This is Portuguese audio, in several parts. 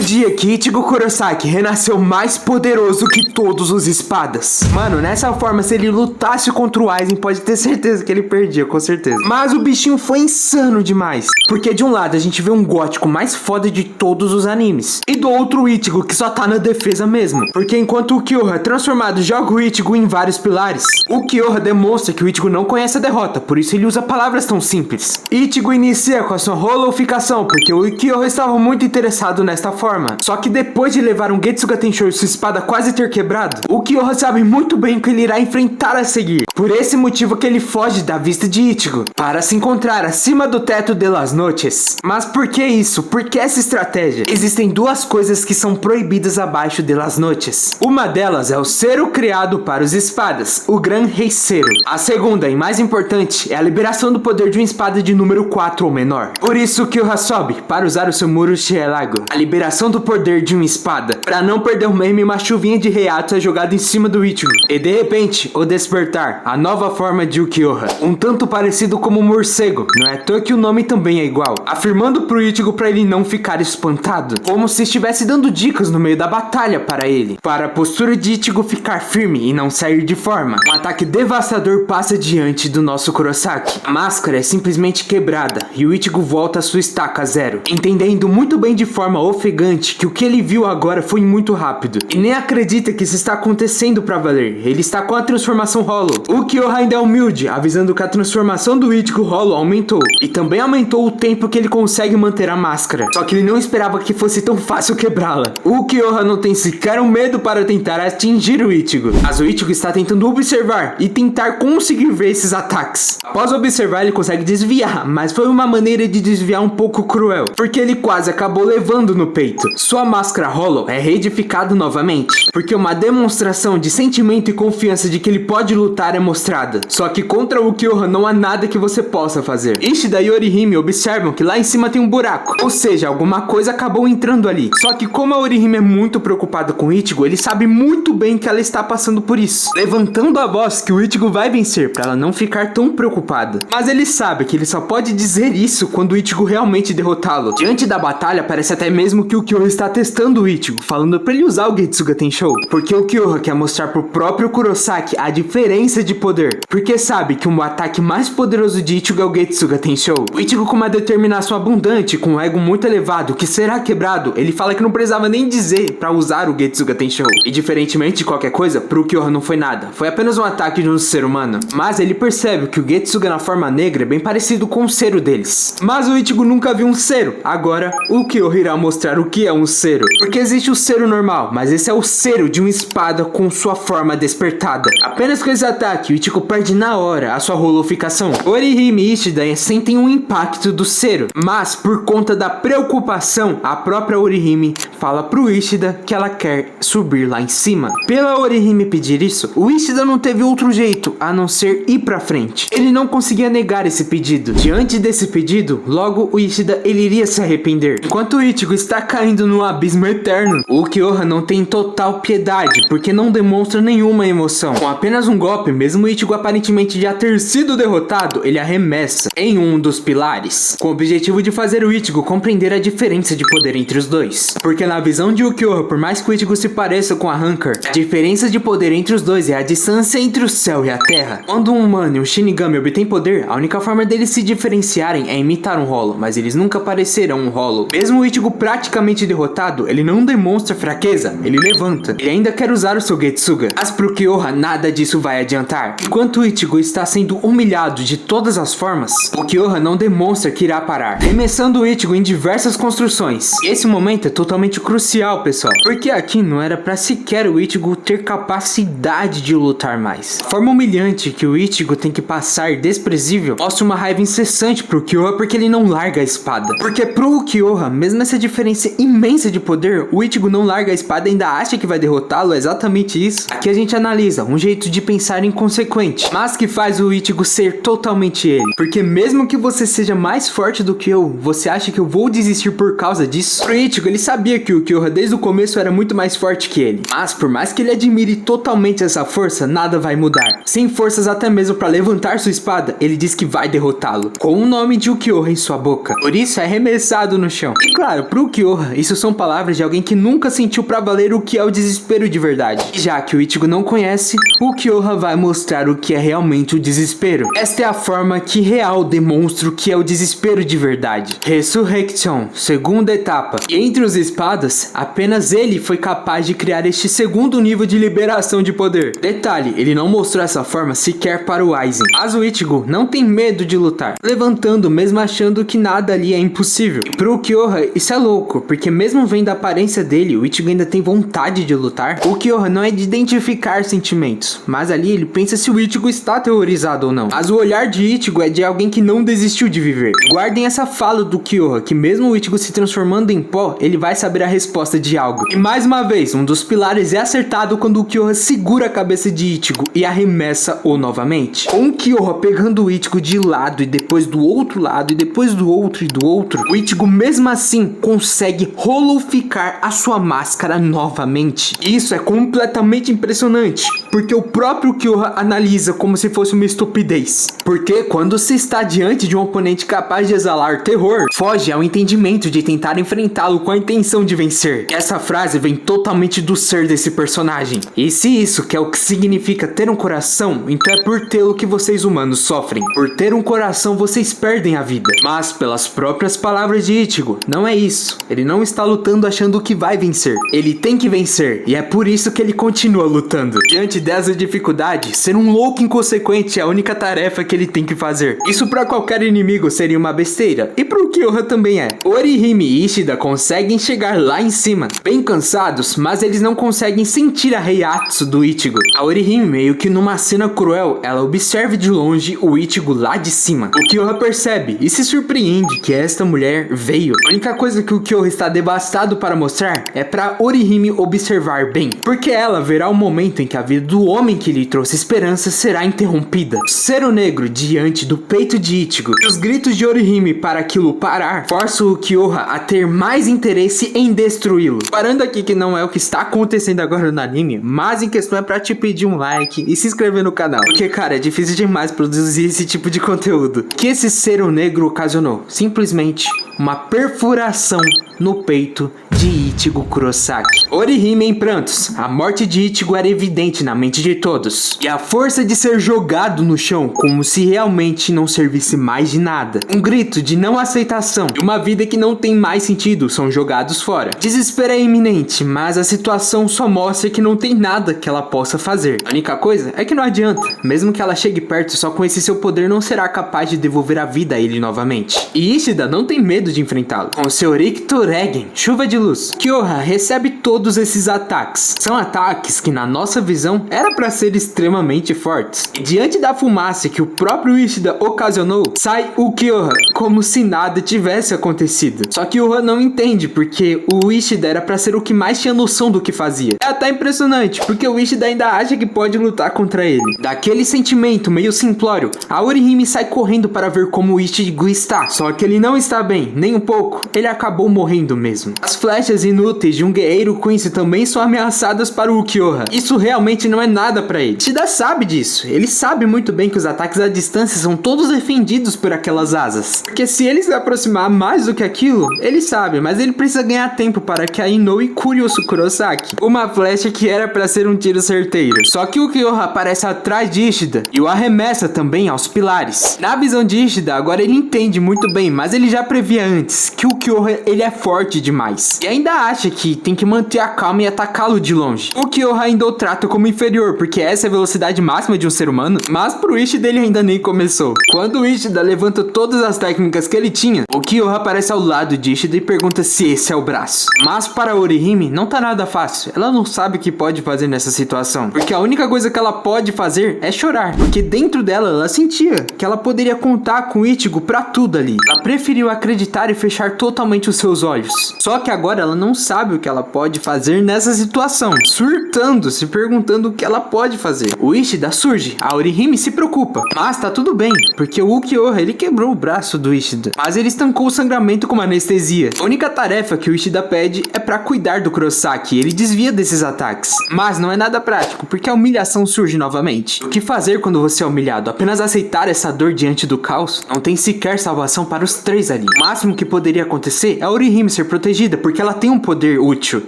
dia que Ichigo Kurosaki renasceu mais poderoso que todos os espadas. Mano, nessa forma, se ele lutasse contra o Aizen, pode ter certeza que ele perdia, com certeza. Mas o bichinho foi insano demais. Porque de um lado a gente vê um gótico mais foda de todos os animes. E do outro o Ichigo que só tá na defesa mesmo. Porque enquanto o Kyoha transformado joga o Ichigo em vários pilares, o Kyoha demonstra que o Ichigo não conhece a derrota, por isso ele usa palavras tão simples. Ichigo inicia com a sua holoficação, porque o Kyoha estava muito interessado nesta forma. Só que depois de levar um Getsuga Tensho e sua espada quase ter quebrado, o Kyoha sabe muito bem o que ele irá enfrentar a seguir. Por esse motivo que ele foge da vista de Ichigo, para se encontrar acima do teto de las noches. Mas por que isso? Por que essa estratégia? Existem duas coisas que são proibidas abaixo de las noches. Uma delas é o Cero criado para os espadas, o Gran Rei Cero. A segunda, e mais importante, é a liberação do poder de uma espada de número 4 ou menor. Por isso Kyoha sobe para usar o seu Muro Shielago, a liberação do poder de uma espada. Para não perder o meme, uma chuvinha de Reiatsu é jogada em cima do Ichigo. E de repente, o despertar, a nova forma de Ukiyoha, um tanto parecido como um morcego, não é à toa que o nome também é igual, afirmando pro Ichigo para ele não ficar espantado, como se estivesse dando dicas no meio da batalha para ele, para a postura de Ichigo ficar firme e não sair de forma. Um ataque devastador passa diante do nosso Kurosaki. A máscara é simplesmente quebrada e o Ichigo volta a sua estaca zero, entendendo muito bem de forma ofegante que o que ele viu agora foi muito rápido, e nem acredita que isso está acontecendo pra valer. Ele está com a transformação Hollow. O Kyoha ainda é humilde, avisando que a transformação do Ichigo Hollow aumentou, e também aumentou o tempo que ele consegue manter a máscara, só que ele não esperava que fosse tão fácil quebrá-la. O Kyoha não tem sequer um medo para tentar atingir o Ichigo, mas o Ichigo está tentando observar e tentar conseguir ver esses ataques. Após observar, ele consegue desviar, mas foi uma maneira de desviar um pouco cruel, porque ele quase acabou levando no peito. Sua máscara Hollow é reedificada novamente, porque uma demonstração de sentimento e confiança de que ele pode lutar é mostrada. Só que contra o Kyoha não há nada que você possa fazer. Ishida e Orihime observam que lá em cima tem um buraco, ou seja, alguma coisa acabou entrando ali. Só que como a Orihime é muito preocupada com o Ichigo, ele sabe muito bem que ela está passando por isso, levantando a voz que o Ichigo vai vencer para ela não ficar tão preocupada. Mas ele sabe que ele só pode dizer isso quando o Ichigo realmente derrotá-lo. Diante da batalha, parece até mesmo que o Kyoha está testando o Ichigo, falando para ele usar o Getsuga Tensho, porque o Kyoha quer mostrar pro próprio Kurosaki a diferença de poder, porque sabe que um ataque mais poderoso de Ichigo é o Getsuga Tensho. O Ichigo, com uma determinação abundante, com um ego muito elevado que será quebrado, ele fala que não precisava nem dizer para usar o Getsuga Tensho. E diferentemente de qualquer coisa, pro Kyoha não foi nada, foi apenas um ataque de um ser humano. Mas ele percebe que o Getsuga na forma negra é bem parecido com o Cero deles. Mas o Ichigo nunca viu um Cero. Agora, o Kyoha irá mostrar o que é um Cero, porque existe o Cero normal, mas esse é o Cero de uma espada com sua forma despertada. Apenas com esse ataque, o Ichigo perde na hora a sua holoficação. Orihime e Ishida sentem um impacto do Cero, mas por conta da preocupação, a própria Orihime fala pro Ishida que ela quer subir lá em cima. Pela Orihime pedir isso, o Ishida não teve outro jeito a não ser ir pra frente. Ele não conseguia negar esse pedido. Diante desse pedido, logo o Ishida ele iria se arrepender. Enquanto o Ichigo está caindo no abismo eterno, o Kyoha não tem total piedade, porque não demonstra nenhuma emoção. Com apenas um golpe, mesmo o Ichigo aparentemente já ter sido derrotado, ele arremessa em um dos pilares, com o objetivo de fazer o Ichigo compreender a diferença de poder entre os dois. Porque na visão de Ukiyoha, por mais que o Ichigo se pareça com a Rancor, a diferença de poder entre os dois é a distância entre o céu e a terra. Quando um humano e um Shinigami obtêm poder, a única forma deles se diferenciarem é imitar um Hollow, mas eles nunca parecerão um Hollow. Mesmo o Ichigo praticamente derrotado, ele não demonstra fraqueza, ele levanta. Ele ainda quer usar o seu Getsuga, mas pro Kyoha nada disso vai adiantar. Enquanto o Ichigo está sendo humilhado de todas as formas, o Kyoha não demonstra que irá parar, arremessando o Ichigo em diversas construções. E esse momento é totalmente crucial, pessoal, porque aqui não era pra sequer o Ichigo ter capacidade de lutar mais. A forma humilhante que o Ichigo tem que passar desprezível mostra uma raiva incessante pro Kyoha, porque ele não larga a espada. Porque pro Kyoha, mesmo essa diferença imensa de poder, o Ichigo não larga a espada e ainda acha que vai derrotá-lo. É exatamente isso. Aqui a gente analisa um jeito de pensar inconsequente, mas que faz o Ichigo ser totalmente ele. Porque mesmo que você seja mais forte do que eu, você acha que eu vou desistir por causa disso? Pro Ichigo, ele sabia que que o Kyoha desde o começo era muito mais forte que ele. Mas por mais que ele admire totalmente essa força, nada vai mudar. Sem forças até mesmo para levantar sua espada, ele diz que vai derrotá-lo, com o nome de Ulquiorra em sua boca. Por isso é arremessado no chão. E claro, pro Ulquiorra, isso são palavras de alguém que nunca sentiu pra valer o que é o desespero de verdade. E já que o Ichigo não conhece, o Ulquiorra vai mostrar o que é realmente o desespero. Esta é a forma que real demonstra o que é o desespero de verdade. Resurrection, segunda etapa. E entre os espadas, apenas ele foi capaz de criar este segundo nível de liberação de poder. Detalhe, ele não mostrou essa forma sequer para o Aizen. Mas o Ichigo não tem medo de lutar, levantando mesmo achando que nada ali é impossível. E pro Ulquiorra isso é louco, porque mesmo vendo a aparência dele, o Ichigo ainda tem vontade de lutar. O Ulquiorra não é de identificar sentimentos, mas ali ele pensa se o Ichigo está aterrorizado ou não. Mas o olhar de Ichigo é de alguém que não desistiu de viver. Guardem essa fala do Ulquiorra, que mesmo o Ichigo se transformando em pó, ele vai saber a resposta de algo. E mais uma vez, um dos pilares é acertado quando o Ulquiorra segura a cabeça de Ichigo e arremessa-o novamente. Com o Ulquiorra pegando o Ichigo de lado e depois do outro lado e depois do outro e do outro, o Ichigo mesmo assim consegue holoficar a sua máscara novamente. E isso é completamente impressionante, porque o próprio Ulquiorra analisa como se fosse uma estupidez. Porque quando se está diante de um oponente capaz de exalar terror, foge ao entendimento de tentar enfrentá-lo com a intenção de vencer. E essa frase vem totalmente do ser desse personagem. E se isso que é o que significa ter um coração, então é por tê-lo que vocês humanos sofrem. Por ter um coração vocês perdem a vida. Mas pelas próprias palavras de Ichigo, não é isso. Ele não está lutando achando que vai vencer. Ele tem que vencer, e é por isso que ele continua lutando. Diante dessa dificuldade, ser um louco inconsequente é a única tarefa que ele tem que fazer. Isso para qualquer inimigo seria uma besteira, e pro Ulquiorra também é. Orihime e Ishida conseguem chegar lá em cima, bem cansados, mas eles não conseguem sentir a Heiatsu do Ichigo. A Orihime, meio que numa cena cruel, ela observa de longe o Ichigo lá de cima. O Ulquiorra percebe e se surpreende que esta mulher veio. A única coisa que o Ulquiorra está devastado para mostrar é para Orihime observar bem, porque ela verá o momento em que a vida do homem que lhe trouxe esperança será interrompida. Cero negro diante do peito de Ichigo e os gritos de Orihime para aquilo parar forçam o Ulquiorra a ter mais interesse em destruí-lo. Parando aqui que não é o que está acontecendo agora no anime, mas em questão é pra te pedir um like e se inscrever no canal, porque cara, é difícil demais produzir esse tipo de conteúdo. Que esse cero negro ocasionou simplesmente uma perfuração no peito de Ichigo Kurosaki. Orihime em prantos. A morte de Ichigo era evidente na mente de todos. E a força de ser jogado no chão como se realmente não servisse mais de nada. Um grito de não aceitação e uma vida que não tem mais sentido são jogados fora. Desespero é iminente, mas a situação só mostra que não tem nada que ela possa fazer. A única coisa é que não adianta. Mesmo que ela chegue perto, só com esse seu poder não será capaz de devolver a vida a ele novamente. E Ishida não tem medo de enfrentá-lo. Com seu Ricto Regen, chuva de luz, Kyoha recebe todos esses ataques. São ataques que na nossa visão era para ser extremamente fortes. E diante da fumaça que o próprio Ishida ocasionou, sai o Kyoha como se nada tivesse acontecido. Só que o Han não entende porque o Ishida era para ser o que mais tinha noção do que fazia. É até impressionante, porque o Ishida ainda acha que pode lutar contra ele. Daquele sentimento meio simplório, a Orihime sai correndo para ver como o Ichigo está. Só que ele não está bem, nem um pouco. Ele acabou morrendo mesmo. As flechas inúteis de um guerreiro Quincy também são ameaçadas para o Ulquiorra. Isso realmente não é nada para ele. Ishida sabe disso. Ele sabe muito bem que os ataques à distância são todos defendidos por aquelas asas. Porque se ele se aproximar mais do que aquilo, ele sabe, mas ele precisa ganhar tempo para que a Inoue cure o Kurosaki. Uma flecha que era para ser um tiro certeiro. Só que o Ulquiorra aparece atrás de Ishida e o arremessa também aos pilares. Na visão de Ishida, agora ele entende muito bem, mas ele já previa antes que o Ulquiorra ele é forte demais. E ainda acha que tem que manter a calma e atacá-lo de longe. O Ulquiorra ainda o trata como inferior, porque essa é a velocidade máxima de um ser humano, mas pro Ishida ele ainda nem começou. Quando o Ishida levanta todas as técnicas que ele tinha, o Ulquiorra aparece ao lado de Ishida e pergunta se esse é o braço. Mas para Orihime não tá nada fácil. Ela não sabe o que pode fazer nessa situação, porque a única coisa que ela pode fazer é chorar, porque dentro dela ela sentia que ela poderia contar com Ichigo pra tudo ali. Ela preferiu acreditar e fechar totalmente os seus olhos. Só que agora ela não sabe o que ela pode fazer nessa situação, surtando, se perguntando o que ela pode fazer. O Ishida surge, a Orihime se preocupa, mas tá tudo bem, porque o Ulquiorra ele quebrou o braço do Ishida, mas ele estancou o sangramento com uma anestesia. A única tarefa que o Ishida Ishida pede é pra cuidar do Kurosaki, ele desvia desses ataques. Mas não é nada prático, porque a humilhação surge novamente. O que fazer quando você é humilhado? Apenas aceitar essa dor diante do caos? Não tem sequer salvação para os três ali. O máximo que poderia acontecer é a Orihime ser protegida, porque ela tem um poder útil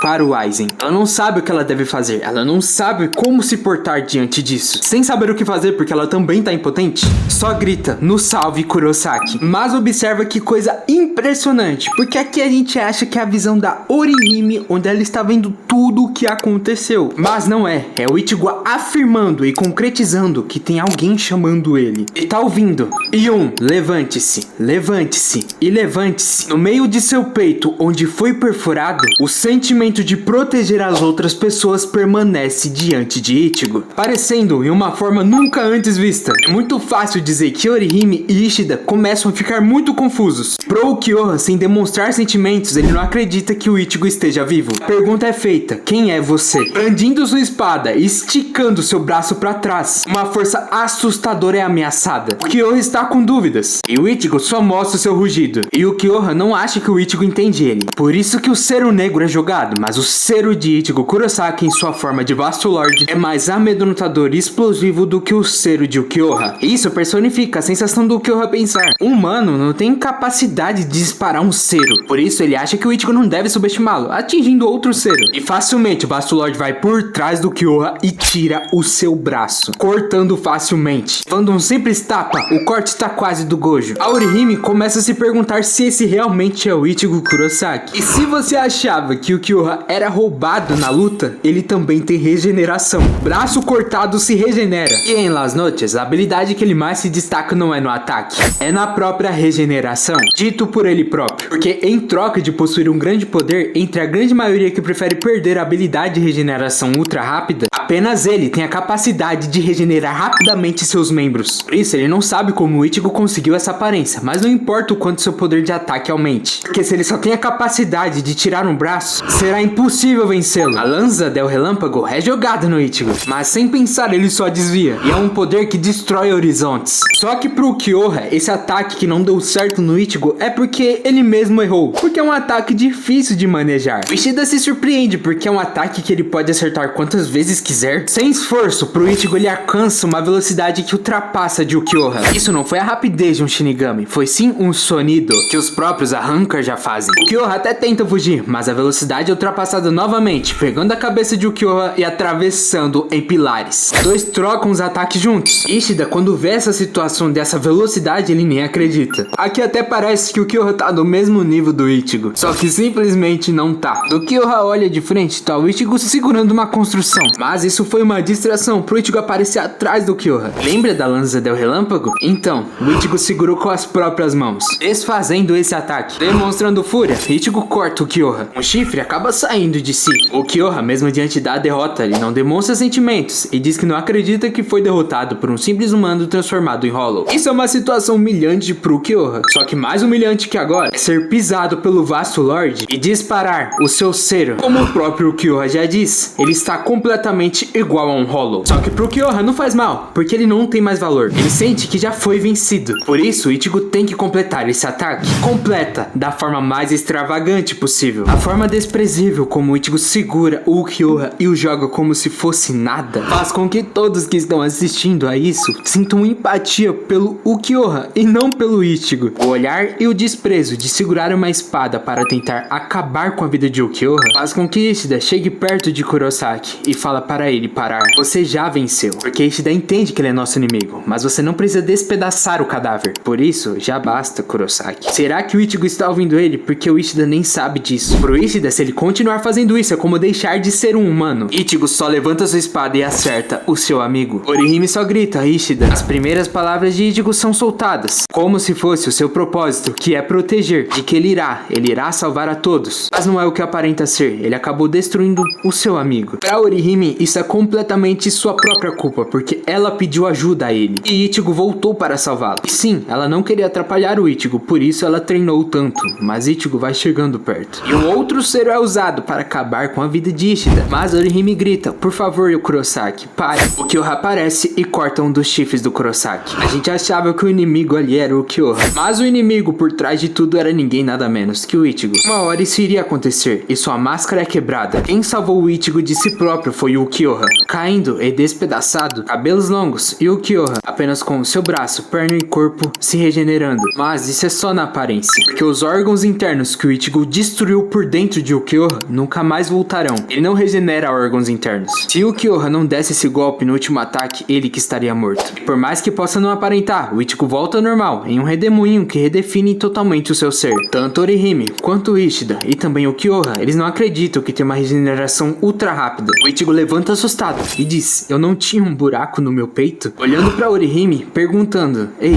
para o Aizen. Ela não sabe o que ela deve fazer, ela não sabe como se portar diante disso. Sem saber o que fazer, porque ela também tá impotente, só grita, nos salve Kurosaki. Mas observa que coisa impressionante, porque aqui a gente acha que é a visão da Orihime, onde ela está vendo tudo o que aconteceu. Mas não é, é o Ichigo afirmando e concretizando que tem alguém chamando ele. E tá ouvindo. Yun, levante-se, levante-se e levante-se. No meio de seu peito, onde foi perfurado, o sentimento de proteger as outras pessoas permanece diante de Ichigo, parecendo em uma forma nunca antes vista. É muito fácil dizer que Orihime e Ishida começam a ficar muito confusos. Pro Ukiyoha, sem demonstrar sentimentos, ele não acredita que o Ichigo esteja vivo. A pergunta é feita, quem é você? Brandindo sua espada e esticando seu braço para trás, uma força assustadora é ameaçada. Ukiyoha está com dúvidas, e o Ichigo só mostra o seu rugido. E o Ukiyoha não acha que o Ichigo entende ele. Por isso que o Cero Negro é jogado, mas o Cero de Ichigo Kurosaki em sua forma de Vasto Lord é mais amedrontador e explosivo do que o Cero de Ukiyoha. Isso personifica a sensação do Ukiyoha pensar. Um humano não tem capacidade de disparar um Cero, por isso ele acha que o Ichigo não deve subestimá-lo, atingindo outro Cero. E facilmente o Vasto Lord vai por trás do Ukiyoha e tira o seu braço, cortando facilmente. Dando um simples tapa, o corte está quase do Gojo. A Orihime começa a se perguntar se esse realmente é o Ichigo Kurosaki. E se você achava que o Ukiyoha era roubado na luta, ele também tem regeneração. Braço cortado se regenera. E em Las Noches, a habilidade que ele mais se destaca não é no ataque, é na própria regeneração, dito por ele próprio. Porque em troca de possuir um grande poder, entre a grande maioria que prefere perder a habilidade de regeneração ultra rápida, apenas ele tem a capacidade de regenerar rapidamente seus membros. Por isso ele não sabe como o Ichigo conseguiu essa aparência, mas não importa o quanto seu poder de ataque aumente, porque se ele só tem a capacidade de tirar um braço, será impossível vencê-lo. A lança del relâmpago é jogada no Ichigo, mas sem pensar ele só desvia, e é um poder que destrói horizontes. Só que pro Ukiyoha, esse ataque que não deu certo no Ichigo é porque ele mesmo errou, porque é um ataque difícil de manejar. O Ishida se surpreende porque é um ataque que ele pode acertar quantas vezes quiser. Sem esforço, pro Ichigo ele alcança uma velocidade que ultrapassa de Ukiyoha. Isso não foi a rapidez de um Shinigami, foi sim um sonido que os próprios Arrancar já fazem. Ukiyoha até tenta fugir, mas a velocidade é ultrapassada novamente, pegando a cabeça de Ukiyoha e atravessando em pilares. Os dois trocam os ataques juntos. Ishida, quando vê essa situação dessa velocidade, ele nem acredita. Aqui até parece que o Ukiyoha tá no mesmo nível do Ichigo, só que simplesmente não tá. Do Ukiyoha olha de frente, tá o Ichigo segurando uma construção, mas isso foi uma distração pro Ichigo aparecer atrás do Ukiyoha. Lembra da lança del relâmpago? Então, o Ichigo segurou com as próprias mãos, desfazendo esse ataque. Demonstrando fúria, Ichigo corta o Ukiyoha. Um chifre acaba saindo de si. O Ukiyoha, mesmo diante da derrota, ele não demonstra sentimentos e diz que não acredita que foi derrotado por um simples humano transformado em Hollow. Isso é uma situação humilhante pro Ukiyoha, só que mais humilhante que agora é ser pisado pelo Vasto Lord e disparar o seu Cero. Como o próprio Ukiyoha já diz, ele está completamente igual a um Hollow. Só que pro Ukiyoha não faz mal, porque ele não tem mais valor. Ele sente que já foi vencido. Por isso, o Ichigo tem que completar esse ataque. Completa da forma mais extravagante possível. A forma desprezível como o Ichigo segura o Ukiyoha e o joga como se fosse nada, faz com que todos que estão assistindo a isso sintam empatia pelo Ukiyoha e não pelo Ichigo. O olhar e o desprezo de segurar uma espada para tentar acabar com a vida de Ukiyoha faz com que Ishida chegue perto de Kurosaki e fala para ele parar. Você já venceu, porque Ishida entende que ele é nosso inimigo, mas você não precisa despedaçar o cadáver. Por isso, já basta, Kurosaki. Será que o Ichigo está ouvindo ele? Porque o Ishida nem sabe disso. Pro Ishida, se ele continuar fazendo isso, é como deixar de ser um humano. Ichigo só levanta sua espada e acerta o seu amigo. Orihime só grita, Ishida. As primeiras palavras de Ichigo são soltadas, como se fosse o seu propósito, que é proteger, de que ele irá salvar a todos. Mas não é o que aparenta ser, ele acabou destruindo o seu amigo. Pra Orihime, isso isso é completamente sua própria culpa, porque ela pediu ajuda a ele. E Ichigo voltou para salvá-la. E sim, ela não queria atrapalhar o Ichigo, por isso ela treinou tanto. Mas Ichigo vai chegando perto. E um outro ser é usado para acabar com a vida de Ishida. Mas Orihime grita, por favor, Kurosaki, pare. O Kyoha aparece e corta um dos chifres do Kurosaki. A gente achava que o inimigo ali era o Kyoha. Mas o inimigo por trás de tudo era ninguém nada menos que o Ichigo. Uma hora isso iria acontecer e sua máscara é quebrada. Quem salvou o Ichigo de si próprio foi o Kyoha. Caindo e despedaçado, cabelos longos e o Kyoha apenas com o seu braço, perna e corpo se regenerando. Mas isso é só na aparência, porque os órgãos internos que o Ichigo destruiu por dentro de Kyoha nunca mais voltarão. Ele não regenera órgãos internos. Se o Kyoha não desse esse golpe no último ataque, ele que estaria morto. E por mais que possa não aparentar, o Ichigo volta ao normal, em um redemoinho que redefine totalmente o seu ser. Tanto Orihime quanto Ishida e também o Kyoha, eles não acreditam que tem uma regeneração ultra rápida. O Ichigo levanta assustado e diz, eu não tinha um buraco no meu peito? Olhando pra Orihime, perguntando, ei,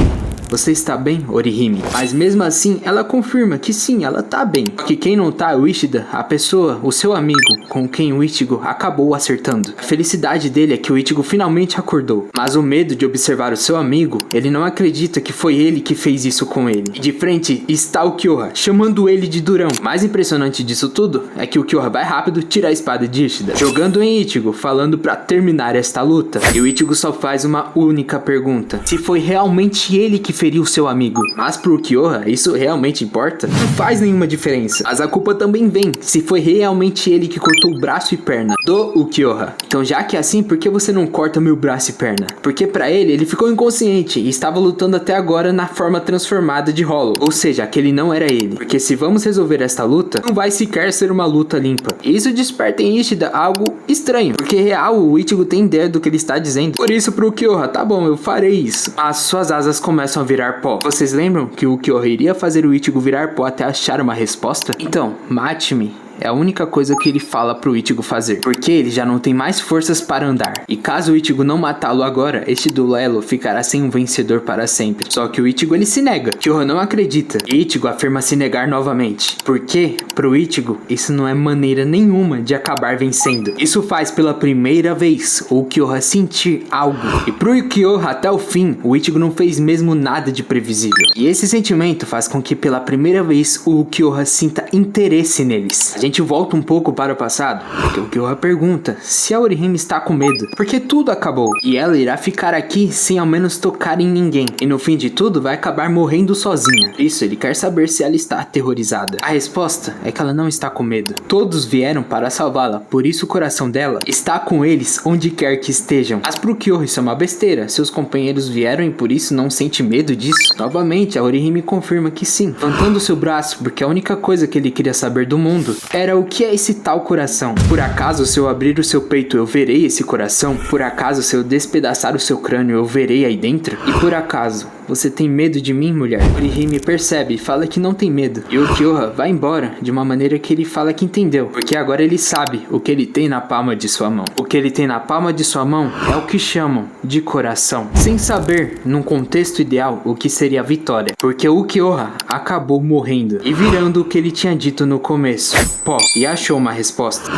você está bem, Orihime? Mas mesmo assim, ela confirma que sim, ela tá bem. Que quem não tá é o Ishida, a pessoa, o seu amigo, com quem o Ichigo acabou acertando. A felicidade dele é que o Ichigo finalmente acordou. Mas o medo de observar o seu amigo, ele não acredita que foi ele que fez isso com ele. E de frente está o Kyoha, chamando ele de durão. O mais impressionante disso tudo é que o Kyoha vai rápido, tira a espada de Ishida, jogando em Ichigo, falando pra terminar esta luta. E o Ichigo só faz uma única pergunta. Se foi realmente ele que feriu seu amigo. Mas pro Kyoha, isso realmente importa? Não faz nenhuma diferença. Mas a culpa também vem se foi realmente ele que cortou o braço e perna do Kyoha. Então já que é assim, por que você não corta meu braço e perna? Porque pra ele ficou inconsciente e estava lutando até agora na forma transformada de Hollow. Ou seja, aquele não era ele. Porque se vamos resolver esta luta, não vai sequer ser uma luta limpa. E isso desperta em Ishida algo estranho. Porque real, o Ichigo tem ideia do que ele está dizendo. Por isso pro Kyoha, tá bom, eu farei isso. Mas suas asas começam a virar pó. Vocês lembram que o Kyoha iria fazer o Ichigo virar pó até achar uma resposta? Então, mate-me. É a única coisa que ele fala pro Ichigo fazer, porque ele já não tem mais forças para andar. E caso o Ichigo não matá-lo agora, este duelo ficará sem um vencedor para sempre. Só que o Ichigo ele se nega, Kyoha não acredita. E Ichigo afirma se negar novamente. Porque, pro Ichigo, isso não é maneira nenhuma de acabar vencendo. Isso faz pela primeira vez o Kyoha sentir algo. E pro Kyoha até o fim, o Ichigo não fez mesmo nada de previsível. E esse sentimento faz com que pela primeira vez o Kyoha sinta interesse neles. A gente volta um pouco para o passado, porque o Kyoha pergunta se a Orihime está com medo, porque tudo acabou, e ela irá ficar aqui sem ao menos tocar em ninguém, e no fim de tudo vai acabar morrendo sozinha. Isso, ele quer saber se ela está aterrorizada. A resposta é que ela não está com medo. Todos vieram para salvá-la, por isso o coração dela está com eles onde quer que estejam. Mas pro Kyoha isso é uma besteira, seus companheiros vieram e por isso não sente medo disso. Novamente, a Orihime confirma que sim, levantando seu braço, porque a única coisa que ele queria saber do mundo era o que é esse tal coração. Por acaso, se eu abrir o seu peito, eu verei esse coração? Por acaso, se eu despedaçar o seu crânio, eu verei aí dentro? E por acaso, você tem medo de mim, mulher? Orihime percebe e fala que não tem medo. E o Kyoha vai embora de uma maneira que ele fala que entendeu. Porque agora ele sabe o que ele tem na palma de sua mão. O que ele tem na palma de sua mão é o que chamam de coração. Sem saber, num contexto ideal, o que seria a vitória. Porque o Kyoha acabou morrendo e virando o que ele tinha dito no começo. Pó. E achou uma resposta.